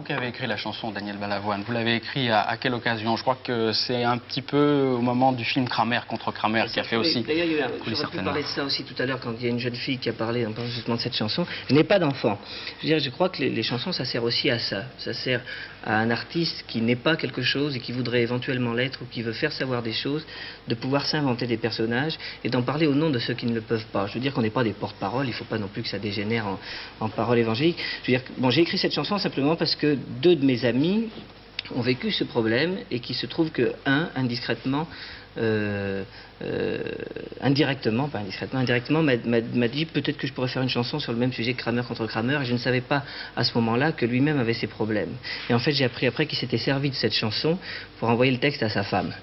vous qui avez écrit la chanson, Daniel Balavoine, vous l'avez écrit à quelle occasion? Je crois que c'est un petit peu au moment du film Kramer contre Kramer qui a fait aussi. D'ailleurs, j'aurais pu parler de ça aussi tout à l'heure quand il y a une jeune fille qui a parlé justement de cette chanson. Je n'ai pas d'enfant. Je crois que les chansons, ça sert aussi à ça. Ça sert à un artiste qui n'est pas quelque chose et qui voudrait éventuellement l'être ou qui veut faire savoir des choses, de pouvoir s'inventer des personnages et d'en parler au nom de ceux qui ne le peuvent pas. Je veux dire qu'on n'est pas des porte-parole, il ne faut pas non plus que ça dégénère en paroles évangéliques. Je veux dire, bon, j'ai écrit cette chanson simplement parce que deux de mes amis ont vécu ce problème et qu'il se trouve que indirectement, indirectement m'a dit peut-être que je pourrais faire une chanson sur le même sujet que Kramer contre Kramer, et je ne savais pas à ce moment-là que lui-même avait ces problèmes. Et en fait, j'ai appris après qu'il s'était servi de cette chanson pour envoyer le texte à sa femme.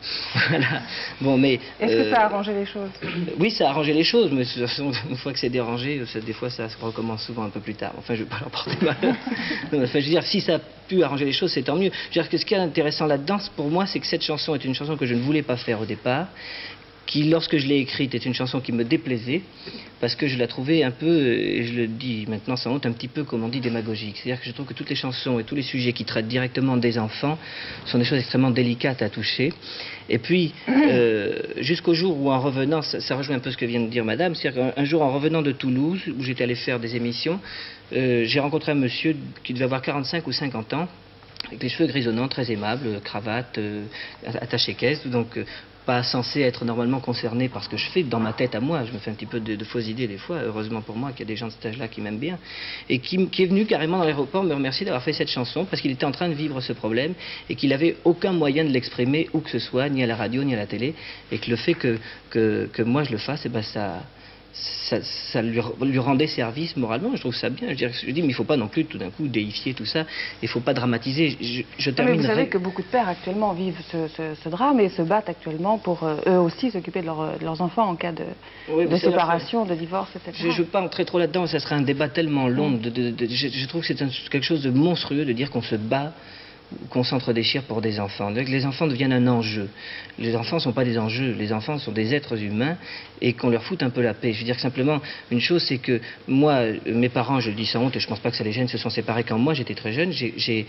Voilà. Bon, mais est-ce que ça a arrangé les choses? Oui, ça a arrangé les choses, mais de toute façon, une fois que c'est dérangé, des fois ça se recommence souvent un peu plus tard. Enfin, je ne vais pas leur porter malheur. Enfin, je veux dire, si ça a pu arranger les choses, c'est tant mieux. Je veux dire que ce qui est intéressant là-dedans, pour moi, c'est que cette chanson est une chanson que je ne voulais pas faire au départ, qui, lorsque je l'ai écrite, est une chanson qui me déplaisait, parce que je la trouvais un peu, et je le dis maintenant sans honte, un petit peu, comme on dit, démagogique. C'est-à-dire que je trouve que toutes les chansons et tous les sujets qui traitent directement des enfants sont des choses extrêmement délicates à toucher. Et puis, jusqu'au jour où, en revenant, ça rejoint un peu ce que vient de dire madame, c'est-à-dire qu'un jour, en revenant de Toulouse, où j'étais allé faire des émissions, j'ai rencontré un monsieur qui devait avoir 45 ou 50 ans, avec les cheveux grisonnants, très aimable, cravate, attaché-caisse, donc pas censé être normalement concerné par ce que je fais dans ma tête à moi. Je me fais un petit peu de fausses idées des fois, heureusement pour moi qu'il y a des gens de cet âge-là qui m'aiment bien, et qui est venu carrément dans l'aéroport me remercier d'avoir fait cette chanson, parce qu'il était en train de vivre ce problème, et qu'il n'avait aucun moyen de l'exprimer où que ce soit, ni à la radio, ni à la télé, et que le fait que moi je le fasse, et ben ça lui rendait service moralement. Je trouve ça bien. Je dis, mais il ne faut pas non plus tout d'un coup déifier tout ça. Il ne faut pas dramatiser. Je terminerai. Mais vous savez que beaucoup de pères actuellement vivent ce drame et se battent actuellement pour eux aussi s'occuper de leurs enfants en cas de séparation, de divorce, etc. Je ne veux pas entrer trop là-dedans. Ça serait un débat tellement long. Je trouve que c'est quelque chose de monstrueux de dire qu'on se bat, qu'on s'entre-déchire pour des enfants. Donc, les enfants deviennent un enjeu. Les enfants ne sont pas des enjeux, les enfants sont des êtres humains, et qu'on leur foute un peu la paix. Je veux dire que simplement, une chose, c'est que moi, mes parents, je le dis sans honte, et je ne pense pas que ça les gêne, se sont séparés quand moi j'étais très jeune. J'ai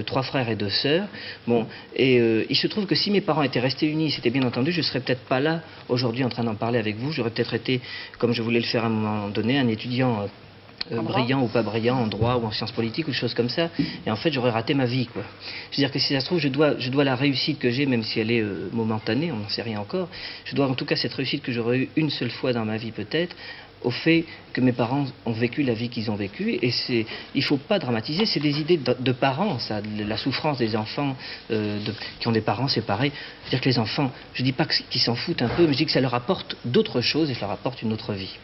3 frères et 2 sœurs. Bon, et il se trouve que si mes parents étaient restés unis, c'était bien entendu, je ne serais peut-être pas là aujourd'hui en train d'en parler avec vous. J'aurais peut-être été, comme je voulais le faire à un moment donné, un étudiant brillant ou pas brillant, en droit ou en sciences politiques ou des choses comme ça, et en fait j'aurais raté ma vie, quoi. Je veux dire que si ça se trouve, je dois la réussite que j'ai, même si elle est momentanée, on n'en sait rien encore, je dois en tout cas cette réussite que j'aurais eue une seule fois dans ma vie peut-être, au fait que mes parents ont vécu la vie qu'ils ont vécue, et il ne faut pas dramatiser, c'est des idées de parents, ça, la souffrance des enfants qui ont des parents séparés. C'est-à-dire que les enfants, je ne dis pas qu'ils s'en foutent un peu, mais je dis que ça leur apporte d'autres choses et ça leur apporte une autre vie.